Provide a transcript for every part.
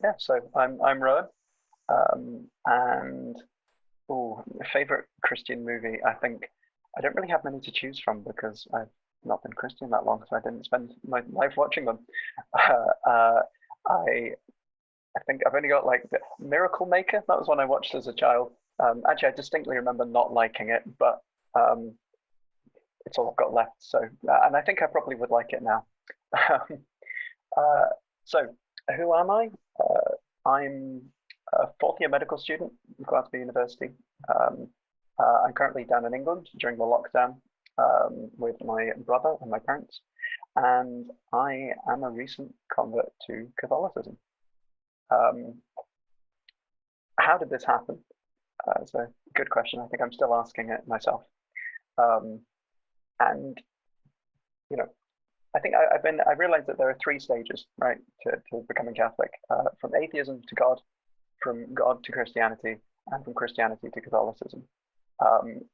Yeah, so I'm Rowan, and favorite Christian movie. I think I don't really have many to choose from because I've not been Christian that long, so I didn't spend my life watching them. Uh, I I think I've only got like the Miracle Maker. That was one I watched as a child. Actually, I distinctly remember not liking it, but um, it's all I've got left. So, and I think I probably would like it now. uh, so, who am I? I'm a fourth year medical student at Glasgow University. Um, I'm currently down in England during the lockdown with my brother and my parents, and I am a recent convert to Catholicism. Um, how did this happen? It's a good question. I think I'm still asking it myself. Um, and you know, I realized that there are three stages, right, to becoming Catholic: from atheism to God, from God to Christianity, and from Christianity to Catholicism.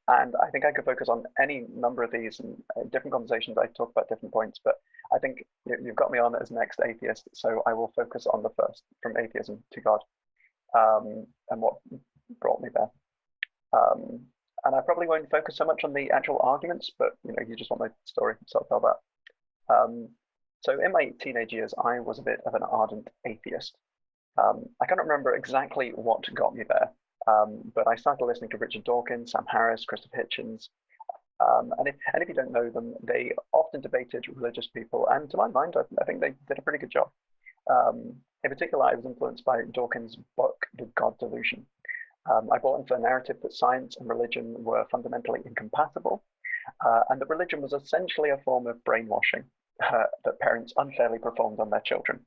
And I think I could focus on any number of these and different conversations. I talk about different points, but I think you've got me on as next atheist, so I will focus on the first, from atheism to God, and what brought me there. Um, and I probably won't focus so much on the actual arguments, but you just want my story, so I'll tell that. So in my teenage years, I was a bit of an ardent atheist. I can't remember exactly what got me there, but I started listening to Richard Dawkins, Sam Harris, Christopher Hitchens, and if you don't know them, they often debated religious people, and to my mind, I think they did a pretty good job. In particular, I was influenced by Dawkins' book, The God Delusion. I bought into the narrative that science and religion were fundamentally incompatible, and that religion was essentially a form of brainwashing that parents unfairly performed on their children.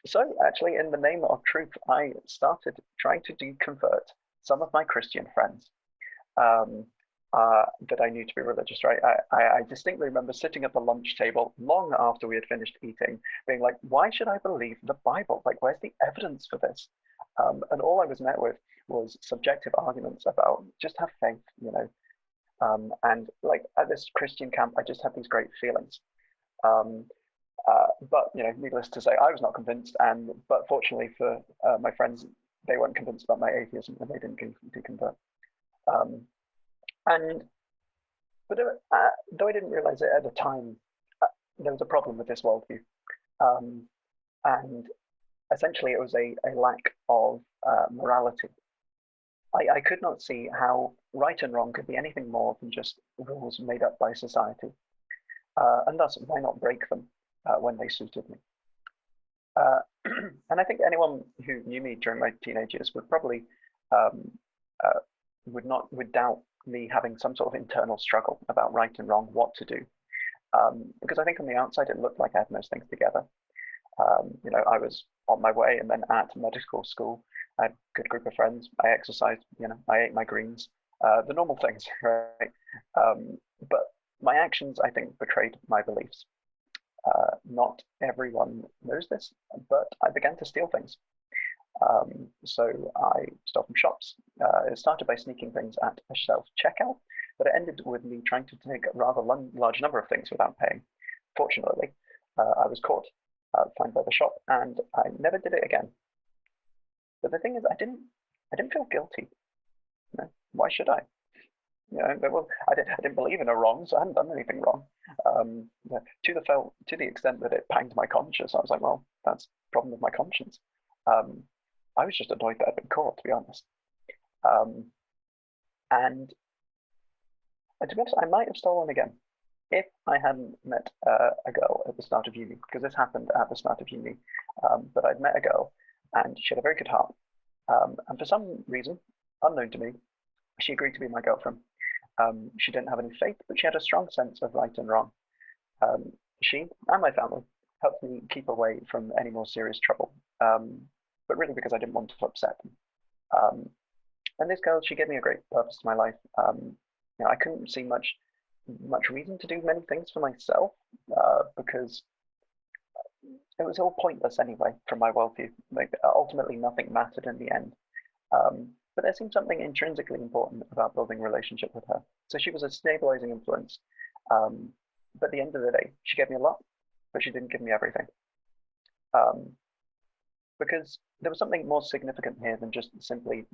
So, actually, in the name of truth, I started trying to deconvert some of my Christian friends um, that I knew to be religious, right? I distinctly remember sitting at the lunch table long after we had finished eating, being like, why should I believe the Bible? Like, where's the evidence for this? And all I was met with was subjective arguments about just have faith, and like at this Christian camp, I just had these great feelings. Um, but needless to say, I was not convinced, and but fortunately for my friends, they weren't convinced about my atheism, and they didn't deconvert. Um, and but though I didn't realize it at the time, there was a problem with this worldview, um, and essentially it was a lack of morality. I could not see how right and wrong could be anything more than just rules made up by society, and thus why not break them when they suited me? Uh, and I think anyone who knew me during my teenage years would probably um, uh, would doubt me having some sort of internal struggle about right and wrong, what to do. Because I think on the outside it looked like I had most things together. I was on my way, and then at medical school, I had a good group of friends. I exercised, I ate my greens, the normal things, right? But my actions, I think, betrayed my beliefs. Not everyone knows this, but I began to steal things. So I stole from shops. It started by sneaking things at a self checkout, but it ended with me trying to take a rather large number of things without paying. Fortunately, I was caught, fined by the shop, and I never did it again. But the thing is, I didn't feel guilty. Why should I? Well, I didn't believe in a wrong, so I hadn't done anything wrong. To the extent that it panged my conscience, I was like, well, that's a problem with my conscience. Um, I was just annoyed that I'd been caught, to be honest. Um, and, and to be honest, I might have stolen again if I hadn't met a girl at the start of uni, because this happened at the start of uni. But I'd met a girl, and she had a very good heart. And for some reason, unknown to me, she agreed to be my girlfriend. She didn't have any faith, but she had a strong sense of right and wrong. She and my family helped me keep away from any more serious trouble, but really because I didn't want to upset them. Um, and this girl, she gave me a great purpose to my life. I couldn't see much reason to do many things for myself because it was all pointless anyway from my worldview. Like ultimately, nothing mattered in the end. But there seemed something intrinsically important about building a relationship with her. So she was a stabilizing influence. But at the end of the day, she gave me a lot, but she didn't give me everything. Um, because there was something more significant here than just simply,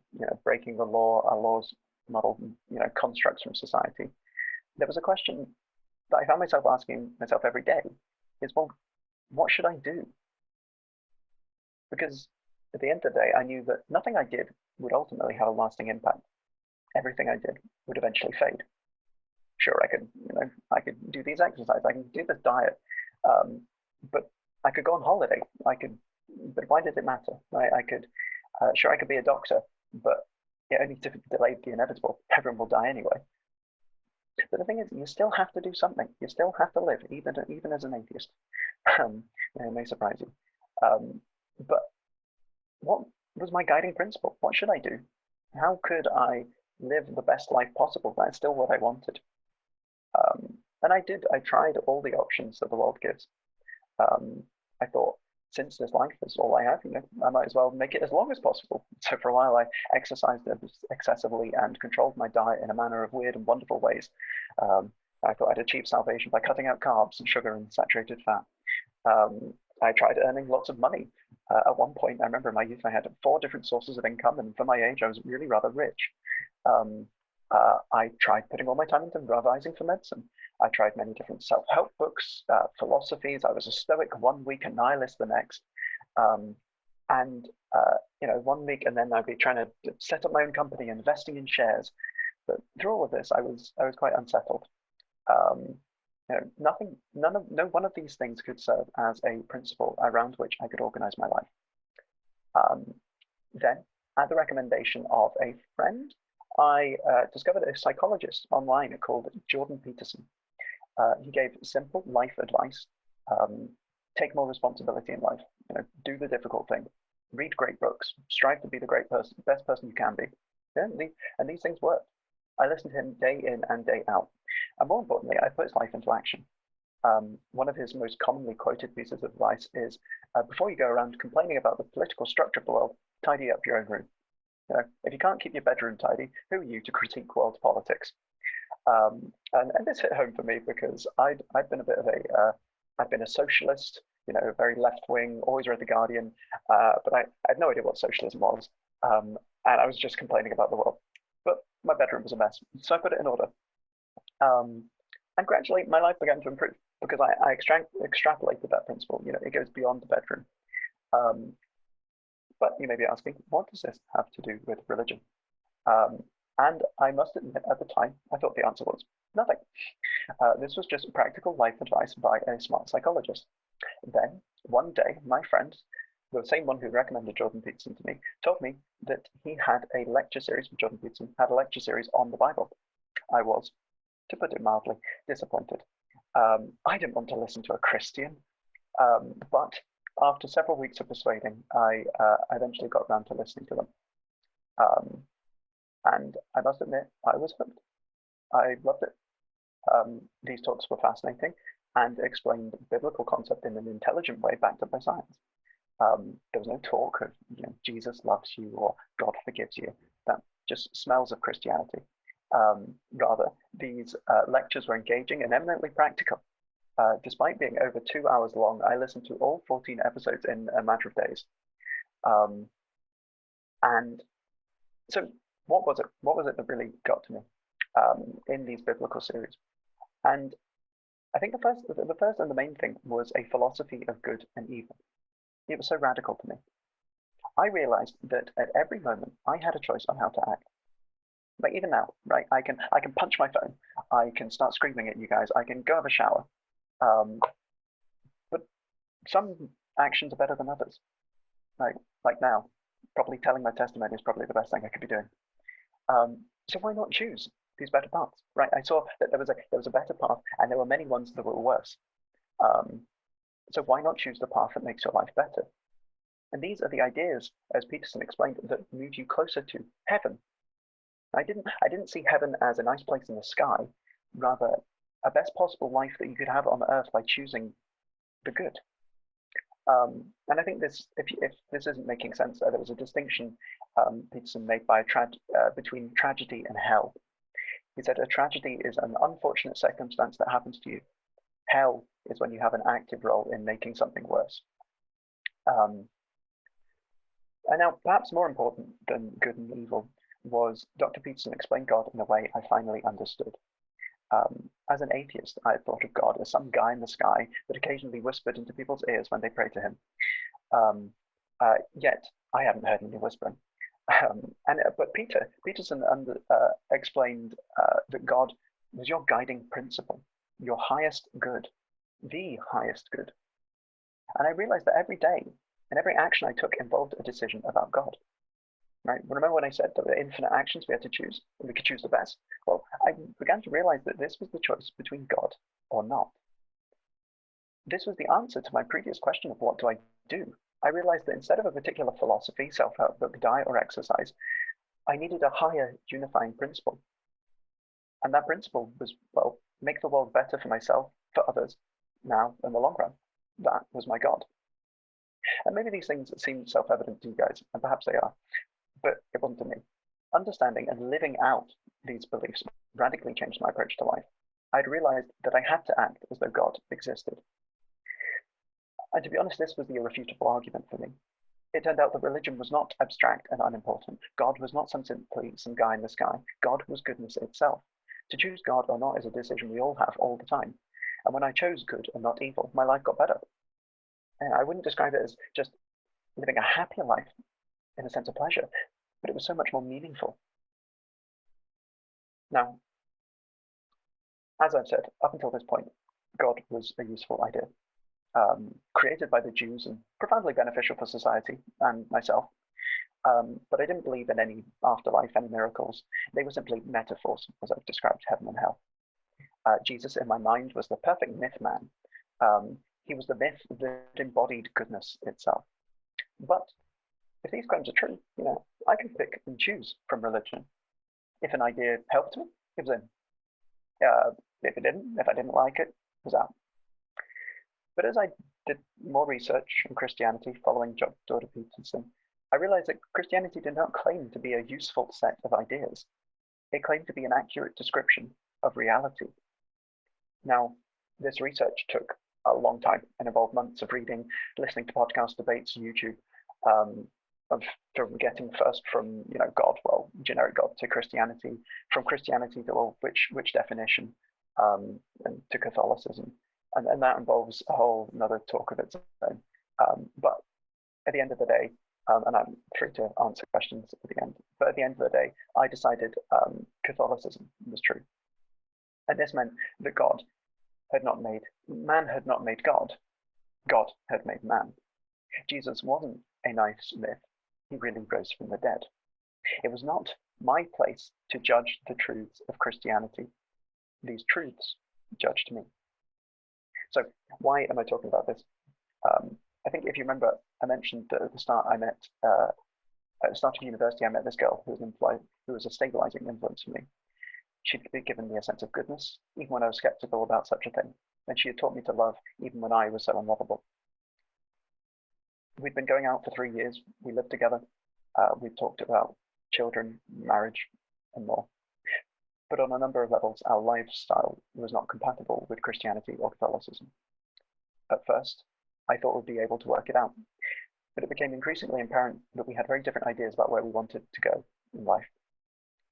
breaking the law, our laws model, constructs from society. There was a question that I found myself asking myself every day is, well, what should I do? Because at the end of the day, I knew that nothing I did would ultimately have a lasting impact. Everything I did would eventually fade. Sure, I could do these exercises, I can do this diet, but I could go on holiday. But why does it matter? Right? Sure, I could be a doctor, but it only delayed the inevitable. Everyone will die anyway. But the thing is, you still have to do something. You still have to live, even as an atheist. It may surprise you. But what was my guiding principle? What should I do? How could I live the best life possible? That's still what I wanted. And I did. I tried all the options that the world gives. I thought, since this life is all I have, I might as well make it as long as possible. So for a while, I exercised excessively and controlled my diet in a manner of weird and wonderful ways. I thought I'd achieve salvation by cutting out carbs and sugar and saturated fat. I tried earning lots of money. At one point, I remember in my youth, I had 4 different sources of income, and for my age, I was really rather rich. I tried putting all my time into revising for medicine. I tried many different self-help books, philosophies. I was a stoic one week and nihilist the next. And 1 week, and then I'd be trying to set up my own company, investing in shares. But through all of this, I was quite unsettled. No one of these things could serve as a principle around which I could organize my life. Then, at the recommendation of a friend, I discovered a psychologist online called Jordan Peterson. He gave simple life advice: take more responsibility in life, do the difficult thing, read great books, strive to be the best person you can be. And these things work. I listened to him day in and day out. And more importantly, I put his life into action. One of his most commonly quoted pieces of advice is, before you go around complaining about the political structure of the world, tidy up your own room. If you can't keep your bedroom tidy, who are you to critique world politics? And this hit home for me because I'd been I'd been a socialist, very left wing, always read The Guardian, but I had no idea what socialism was. And I was just complaining about the world. But my bedroom was a mess, so I put it in order. And gradually, my life began to improve because I extrapolated that principle. It goes beyond the bedroom. But you may be asking, what does this have to do with religion? And I must admit, at the time, I thought the answer was nothing. This was just practical life advice by a smart psychologist. Then, one day, my friend, the same one who recommended Jordan Peterson to me, told me that he had a lecture series, Jordan Peterson had a lecture series on the Bible. I was, to put it mildly, disappointed. I didn't want to listen to a Christian, but after several weeks of persuading, I eventually got around to listening to them. And I must admit, I was hooked. I loved it. These talks were fascinating and explained biblical concept in an intelligent way backed up by science. There was no talk of Jesus loves you or God forgives you. That just smells of Christianity. Rather, these lectures were engaging and eminently practical. Despite being over 2 hours long, I listened to all 14 episodes in a matter of days. And so what was it? What was it that really got to me in these biblical series? And I think the first and the main thing was a philosophy of good and evil. It was so radical to me. I realized that at every moment I had a choice on how to act. Like even now, right? I can punch my phone. I can start screaming at you guys. I can go have a shower. But some actions are better than others. Like now, probably telling my testimony is probably the best thing I could be doing. So why not choose these better paths, right? I saw that there was a better path, and there were many ones that were worse. So why not choose the path that makes your life better? And these are the ideas, as Peterson explained, that move you closer to heaven. I didn't see heaven as a nice place in the sky, rather a best possible life that you could have on earth by choosing the good. And I think this, if this isn't making sense, there was a distinction Peterson made between tragedy and hell. He said a tragedy is an unfortunate circumstance that happens to you. Hell is when you have an active role in making something worse. Um, and now, perhaps more important than good and evil was Dr. Peterson explained God in a way I finally understood. As an atheist, I had thought of God as some guy in the sky that occasionally whispered into people's ears when they prayed to him. Yet I hadn't heard any whispering. But Peterson explained that God was your guiding principle, your highest good, the highest good. And I realized that every day and every action I took involved a decision about God. Right? Remember when I said that there were infinite actions we had to choose, and we could choose the best? Well, I began to realize that this was the choice between God or not. This was the answer to my previous question of what do I do? I realized that instead of a particular philosophy, self-help book, diet, or exercise, I needed a higher unifying principle. And that principle was, well, make the world better for myself, for others, now in the long run. That was my God. And maybe these things seem self-evident to you guys, and perhaps they are, but it wasn't to me. Understanding and living out these beliefs radically changed my approach to life. I'd realized that I had to act as though God existed. And to be honest, this was the irrefutable argument for me. It turned out that religion was not abstract and unimportant. God was not simply some guy in the sky. God was goodness itself. To choose God or not is a decision we all have all the time. And when I chose good and not evil, my life got better. And I wouldn't describe it as just living a happier life in a sense of pleasure, but it was so much more meaningful. Now, as I've said, up until this point, God was a useful idea, created by the Jews and profoundly beneficial for society and myself. But I didn't believe in any afterlife, any miracles. They were simply metaphors, as I've described heaven and hell. Jesus, in my mind, was the perfect myth man. He was the myth that embodied goodness itself. But if these claims are true, I can pick and choose from religion. If an idea helped me, it was in. If it didn't, if I didn't like it, it was out. But as I did more research on Christianity following Jordan Peterson, I realized that Christianity did not claim to be a useful set of ideas. It claimed to be an accurate description of reality. Now, this research took a long time and involved months of reading, listening to podcast debates on YouTube, from getting first from God, well, generic God, to Christianity, from Christianity to, well, which definition, and to Catholicism, and that involves a whole another talk of its own. But at the end of the day, and I'm free to answer questions at the end, but at the end of the day, I decided Catholicism was true, and this meant that man had not made God. God had made man. Jesus wasn't a nice myth. He really rose from the dead. It was not my place to judge the truths of Christianity. These truths judged me. So why am I talking about this? I think if you remember, I mentioned that at the start at the start of university, I met this girl who was a stabilizing influence for me. She'd given me a sense of goodness, even when I was skeptical about such a thing. And she had taught me to love, even when I was so unlovable. We'd been going out for 3 years. We lived together. We talked about children, marriage, and more. But on a number of levels, our lifestyle was not compatible with Christianity or Catholicism. At first, I thought we'd be able to work it out, but it became increasingly apparent that we had very different ideas about where we wanted to go in life.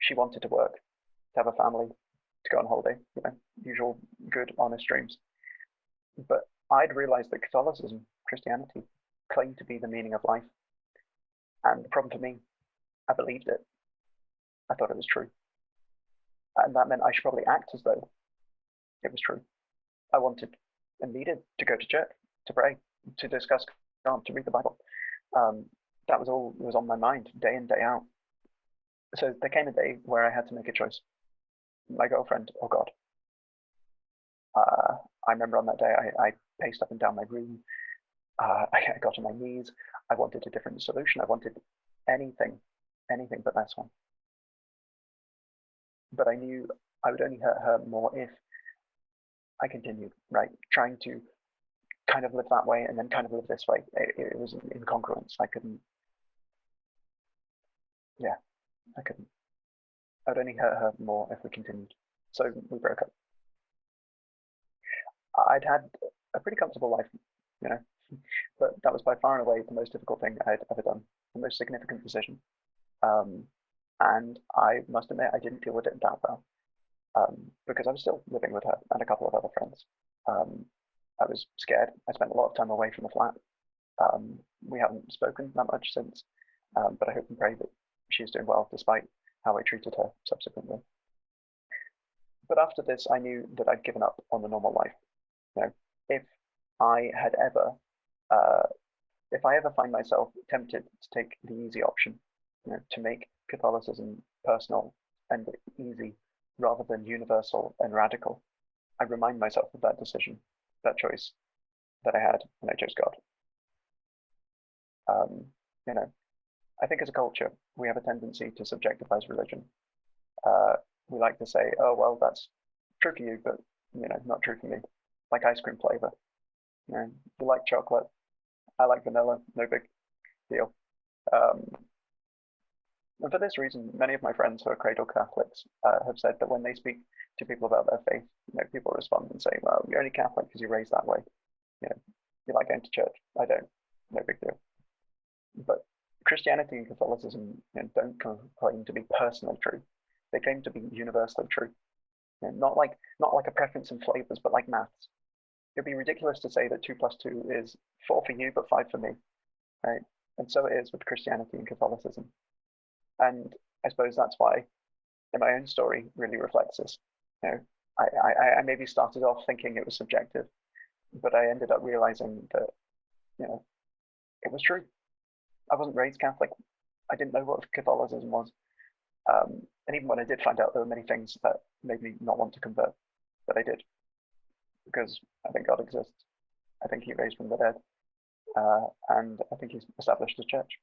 She wanted to work, to have a family, to go on holiday, usual good, honest dreams. But I'd realized that Catholicism, Christianity, claimed to be the meaning of life. And the problem for me, I believed it. I thought it was true. And that meant I should probably act as though it was true. I wanted and needed to go to church, to pray, to discuss God, to read the Bible. That was all that was on my mind, day in, day out. So there came a day where I had to make a choice. My girlfriend or God. I remember on that day, I paced up and down my room. I got on my knees. I wanted a different solution. I wanted anything but this one. But I knew I would only hurt her more if I continued, right? Trying to kind of live that way and then kind of live this way. It was incongruence. I couldn't. I'd only hurt her more if we continued. So we broke up. I'd had a pretty comfortable life, But that was by far and away the most difficult thing I had ever done, the most significant decision. Um, and I must admit, I didn't deal with it that well, because I was still living with her and a couple of other friends. Um, I was scared. I spent a lot of time away from the flat. We haven't spoken that much since, but I hope and pray that she's doing well despite how I treated her subsequently. But after this, I knew that I'd given up on the normal life. You know, if I had ever, uh, if I ever find myself tempted to take the easy option, to make Catholicism personal and easy rather than universal and radical, I remind myself of that decision, that choice that I had when I chose God. Um, you know, I think as a culture, we have a tendency to subjectivize religion. We like to say, "Oh, well, that's true for you, but not true for me." Like ice cream flavor. You like chocolate, I like vanilla, no big deal. Um, and for this reason, many of my friends who are cradle Catholics have said that when they speak to people about their faith, people respond and say, "Well, you're only Catholic because you're raised that way. You know, you like going to church. I don't. No big deal." But Christianity and Catholicism don't claim to be personally true. They claim to be universally true. Not like a preference in flavors, but like maths. It'd be ridiculous to say that 2 plus 2 is 4 for you, but 5 for me, right? And so it is with Christianity and Catholicism. And I suppose that's why, in my own story, really reflects this. You know, I maybe started off thinking it was subjective, but I ended up realizing that it was true. I wasn't raised Catholic. I didn't know what Catholicism was. And even when I did find out, there were many things that made me not want to convert, but I did, because I think God exists. I think he raised from the dead, and I think he's established his church.